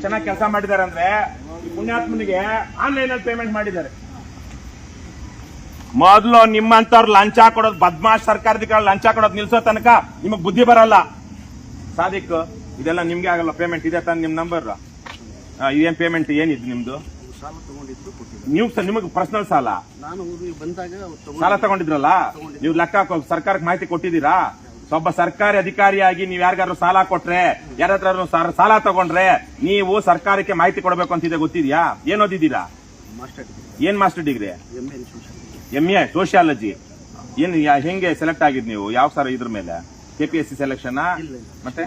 ಚೆನ್ನಾಗಿ ಕೆಲಸ ಮಾಡಿದ್ದಾರೆ ಅಂದ್ರೆ ಈ ಪುಣ್ಯಾತ್ಮನಿಗೆ ಆನ್ಲೈನ್ ಅಲ್ಲಿ ಪೇಮೆಂಟ್ ಮಾಡಿದ್ದಾರೆ. ಮೊದಲು ನಿಮ್ಮಂತವ್ರು ಲಂಚ ಕೊಡೋದು, ಬದ್ಮಾಶ್ ಸರ್ಕಾರದ ಲಂಚ ಕೊಡೋದು ನಿಲ್ಸೋ ತನಕ ನಿಮಗ್ ಬುದ್ಧಿ ಬರಲ್ಲ. ಸಾದಿಕ್, ಇದೆಲ್ಲ ನಿಮ್ಗೆ ಆಗಲ್ಲ ಪೇಮೆಂಟ್ ಇದೆ ತಾನೆ ನಿಮ್ ನಂಬರ್? ಇದೇನ್ ಪೇಮೆಂಟ್ ಏನಿದ್ ನಿಮ್ದು? ನೀವು ನಿಮಗೆ ಪರ್ಸನಲ್ ಸಾಲ ಸಾಲ ತಗೊಂಡಿದ್ರಲ್ಲ, ನೀವು ಲೆಕ್ಕ ಸರ್ಕಾರಕ್ಕೆ ಮಾಹಿತಿ ಕೊಟ್ಟಿದ್ದೀರಾ? ಒಬ್ಬ ಸರ್ಕಾರಿ ಅಧಿಕಾರಿಯಾಗಿ ನೀವ್ ಯಾರಿಗಾದ್ರು ಸಾಲ ಕೊಟ್ರೆ, ಯಾರಾದ್ರೂ ಸಾಲ ತಗೊಂಡ್ರೆ ನೀವು ಸರ್ಕಾರಕ್ಕೆ ಮಾಹಿತಿ ಕೊಡಬೇಕು ಅಂತಿದೆ, ಗೊತ್ತಿದ್ಯಾ? ಏನ್ ಓದಿದ್ದೀರಾ? ಏನ್ ಮಾಸ್ಟರ್ ಡಿಗ್ರಿ? MA sociology. ಏನ್ ಹೆಂಗೆ ಸೆಲೆಕ್ಟ್ ಆಗಿದ್ ನೀವು? ಯಾವ ಸರ್ ಇದ್ರ ಮೇಲೆ? KPSC selection? ಮತ್ತೆ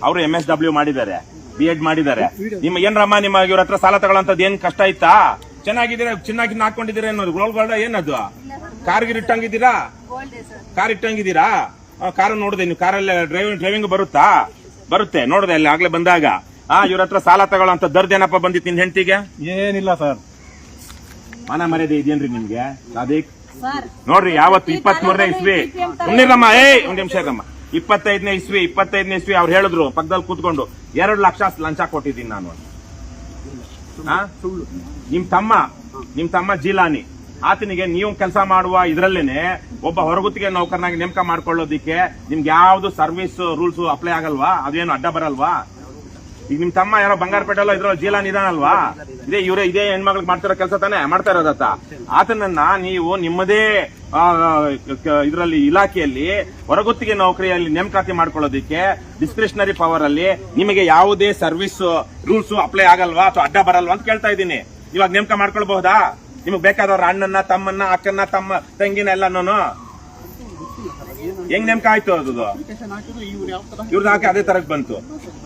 ಅವರು MSW ಮಾಡಿದ್ದಾರೆ, B.Ed ಮಾಡಿದ್ದಾರೆ. ನಿಮ್ಮ ಏನ್ರಮ್ಮ ನಿಮ್ಮ ಇವ್ರ ಹತ್ರ ಸಾಲ ತಗೊಳ್ಳೋಂಥದ್ದು ಏನ್ ಕಷ್ಟ ಇತ್ತಾ? ಚೆನ್ನಾಗಿದ್ದೀರಾ, ಚೆನ್ನಾಗಿ ಹಾಕೊಂಡಿದ್ದೀರಾ ಅನ್ನೋದು ಗೋಲ್ಡ್ ಏನದು? ಕಾರ್ಗೆ ಇಟ್ಟಂಗಿದ್ದೀರಾ? ಕಾರ್ ಇಟ್ಟಂಗಿದ್ದೀರಾ? ಕಾರ್ ನೋಡಿದೆ ನೀವು? ಕಾರಲ್ಲಿ ಡ್ರೈವಿಂಗ್ ಬರುತ್ತಾ? ಬರುತ್ತೆ, ನೋಡಿದೆ ಅಲ್ಲಿ ಆಗ್ಲೇ ಬಂದಾಗ. ಇವ್ರ ಹತ್ರ ಸಾಲ ತಗೊಳ್ಳೋಂಥ ದರ್ದೇನಪ್ಪ ಬಂದಿತ್ತು ನಿನ್ ಹೆಂಡತಿಗೆ? ಏನಿಲ್ಲ ಸರ್. ಮಾನ ಮರ್ಯಾದೆ ಇದೆಯೇನ್ರಿ ನಿಮ್ಗೆ? ಸಾದಿಕ್ ನೋಡ್ರಿ, ಯಾವತ್ತು 23ನೇ ಇಸ್ವಿ ಸುಮ್ನಿರಮ್ಮ, ಒಂದ್ ನಿಮಿಷ ಇರಮ್ಮ. 25ನೇ ಇಸ್ವಿ ಅವ್ರು ಹೇಳಿದ್ರು ಪಕ್ಕದಲ್ಲಿ ಕೂತ್ಕೊಂಡು 2 ಲಕ್ಷ ಲಂಚ ಕೊಟ್ಟಿದ್ದೀನಿ ನಾನು. ನಿಮ್ ತಮ್ಮ ಜೀಲಾನಿ, ಆತನಿಗೆ ನೀವು ಕೆಲಸ ಮಾಡುವ ಇದ್ರಲ್ಲೇನೆ ಒಬ್ಬ ಹೊರಗುತ್ತಿಗೆ ನೌಕರನಾಗಿ ನೇಮಕ ಮಾಡ್ಕೊಳ್ಳೋದಿಕ್ಕೆ ನಿಮ್ಗೆ ಯಾವ್ದು ಸರ್ವಿಸ್ ರೂಲ್ಸ್ ಅಪ್ಲೈ ಆಗಲ್ವಾ? ಅದೇನು ಅಡ್ಡ ಬರಲ್ವಾ? ಈಗ ನಿಮ್ ತಮ್ಮ ಯಾರೋ ಬಂಗಾರಪೇಟೆಲ್ಲ ಇದ್ರಲ್ಲಿ ಜೀಲಾನ್ ಇದಾನಲ್ವಾ? ಇದೇ ಹೆಣ್ಮಕ್ಳಿಗೆ ಮಾಡ್ತಿರೋ ಕೆಲಸ ತಾನೇ ಮಾಡ್ತಾ ಇರೋದತ್ತ. ಆತನನ್ನ ನೀವು ನಿಮ್ಮದೇ ಇದರಲ್ಲಿ ಇಲಾಖೆಯಲ್ಲಿ ಹೊರಗುತ್ತಿಗೆ ನೌಕರಿಯಲ್ಲಿ ನೇಮಕಾತಿ ಮಾಡ್ಕೊಳ್ಳೋದಿಕ್ಕೆ ಡಿಸ್ಕ್ರಿಷನರಿ ಪವರ್ ಅಲ್ಲಿ ನಿಮಗೆ ಯಾವುದೇ ಸರ್ವಿಸ್ ರೂಲ್ಸ್ ಅಪ್ಲೈ ಆಗಲ್ವಾ ಅಥವಾ ಅಡ್ಡ ಬರಲ್ವಾ ಅಂತ ಕೇಳ್ತಾ ಇದ್ದೀನಿ. ಇವಾಗ ನೇಮಕ ಮಾಡ್ಕೊಳ್ಬಹುದಾ? ನಿಮಗ್ ಬೇಕಾದವ್ರ ಅಣ್ಣನ್ನ, ತಮ್ಮನ್ನ, ಅಕ್ಕನ್ನ, ತಮ್ಮ ತಂಗಿನ ಎಲ್ಲನೂ ಹೆಂಗ್ ನೇಮಕ ಆಯ್ತು? ಅದು ಇವ್ರದ್ದು ಹಾಕಿ ಅದೇ ತರಕ್ ಬಂತು.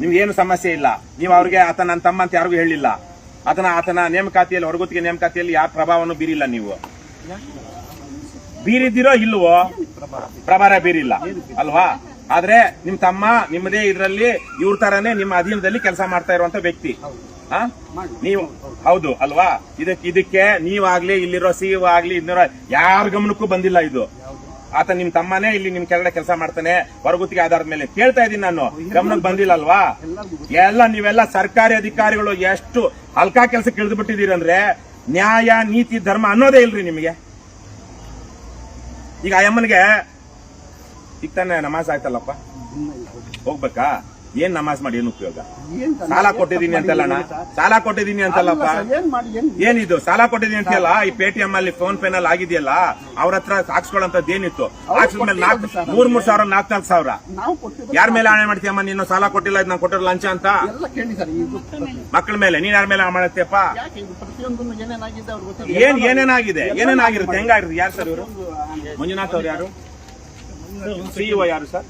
ನಿಮ್ಗೆ ಏನು ಸಮಸ್ಯೆ ಇಲ್ಲ. ನೀವು ಅವ್ರಿಗೆ ಆತ ನನ್ನ ತಮ್ಮ ಅಂತ ಯಾರಿಗೂ ಹೇಳಿಲ್ಲ. ಆತನ ನೇಮಕಾತಿಯಲ್ಲಿ, ಹೊರಗುತ್ತಿಗೆ ನೇಮಕಾತಿಯಲ್ಲಿ ಯಾರ ಪ್ರಭಾವವನ್ನು ಬೀರಿಲ್ಲ. ನೀವು ಬೀರಿದ್ದೀರೋ ಇಲ್ವೋ? ಪ್ರಭಾರ ಬೀರಿಲ್ಲ ಅಲ್ವಾ? ಆದ್ರೆ ನಿಮ್ ತಮ್ಮ ನಿಮ್ಮದೇ ಇದ್ರಲ್ಲಿ ಇವ್ರ ತರಾನೇ ನಿಮ್ಮ ಅಧೀನದಲ್ಲಿ ಕೆಲಸ ಮಾಡ್ತಾ ಇರುವಂತ ವ್ಯಕ್ತಿ. ನೀವು ಹೌದು ಅಲ್ವಾ? ಇದಕ್ಕೆ ನೀವಾಗ್ಲಿ, ಇಲ್ಲಿರೋ CEO ಆಗ್ಲಿ, ಇನ್ನಿರೋ ಯಾರ ಗಮನಕ್ಕೂ ಬಂದಿಲ್ಲ ಇದು. ಆತ ನಿಮ್ ತಮ್ಮನೇ ಇಲ್ಲಿ ನಿಮ್ ಕೆಳಗಡೆ ಕೆಲಸ ಮಾಡ್ತಾನೆ ಹೊರಗುತ್ತಿಗೆ ಆಧಾರದ ಮೇಲೆ. ಕೇಳ್ತಾ ಇದೀನಿ ನಾನು, ಗಮನಕ್ಕೆ ಬಂದಿಲ್ಲ ಅಲ್ವಾ? ನೀವೆಲ್ಲ ಸರ್ಕಾರಿ ಅಧಿಕಾರಿಗಳು ಎಷ್ಟು ಹಲ್ಕಾ ಕೆಲಸಕ್ಕೆ ಇಳಿದು ಬಿಟ್ಟಿದ್ದೀರಿ ಅಂದ್ರೆ, ನ್ಯಾಯ, ನೀತಿ, ಧರ್ಮ ಅನ್ನೋದೇ ಇಲ್ರಿ ನಿಮಗೆ. ಈಗ ಆ ಅಮ್ಮನಿಗೆ ಈಗ ತಾನೆ ನಮಾಜ್ ಆಯ್ತಲ್ಲಪ್ಪ, ಹೋಗ್ಬೇಕಾ? ಏನ್ ನಮಾಜ್ ಮಾಡಿ ಏನು ಉಪಯೋಗ? ಸಾಲ ಕೊಟ್ಟಿದ್ದೀನಿ ಅಂತಲ್ಲಣ್ಣ, ಸಾಲ ಕೊಟ್ಟಿದ್ದೀನಿ ಅಂತಲ್ಲಪ್ಪ. ಏನಿದು ಸಾಲ ಕೊಟ್ಟಿದ್ದೀನಿ ಅಂತಲ್ಲ? ಈ ಪೇಟಿಎಂ ಅಲ್ಲಿ, ಫೋನ್ ಪೇ ನಲ್ಲಿ ಆಗಿದೆಯಲ್ಲ, ಅವ್ರ ಹತ್ರ ಹಾಕ್ಸ್ಕೊಳ್ಳೋಂಥದ್ದು ಏನಿತ್ತು? ಹಾಕ್ಸಿದ್ಮೇಲೆ 3 ಸಾವಿರ 4 ಸಾವಿರ ಯಾರ ಮೇಲೆ ಆಣೆ ಮಾಡ್ತೀಯಮ್ಮ ನೀನು? ಸಾಲ ಕೊಟ್ಟಿಲ್ಲ, ಇದು ನಾನು ಕೊಟ್ಟಿರೋ ಲಂಚ ಅಂತ ಮಕ್ಕಳ ಮೇಲೆ. ನೀನ್ ಯಾರ ಮೇಲೆ ಮಾಡತ್ತೆಪ್ಪ? ಏನೇನಾಗಿರುತ್ತೆ? ಹೆಂಗಾಗಿರುತ್ತೆ? ಯಾರು ಸರ್ ಇವರು? ಮಂಜುನಾಥ್ ಅವ್ರು ಯಾರು? CEO ಯಾರು ಸರ್?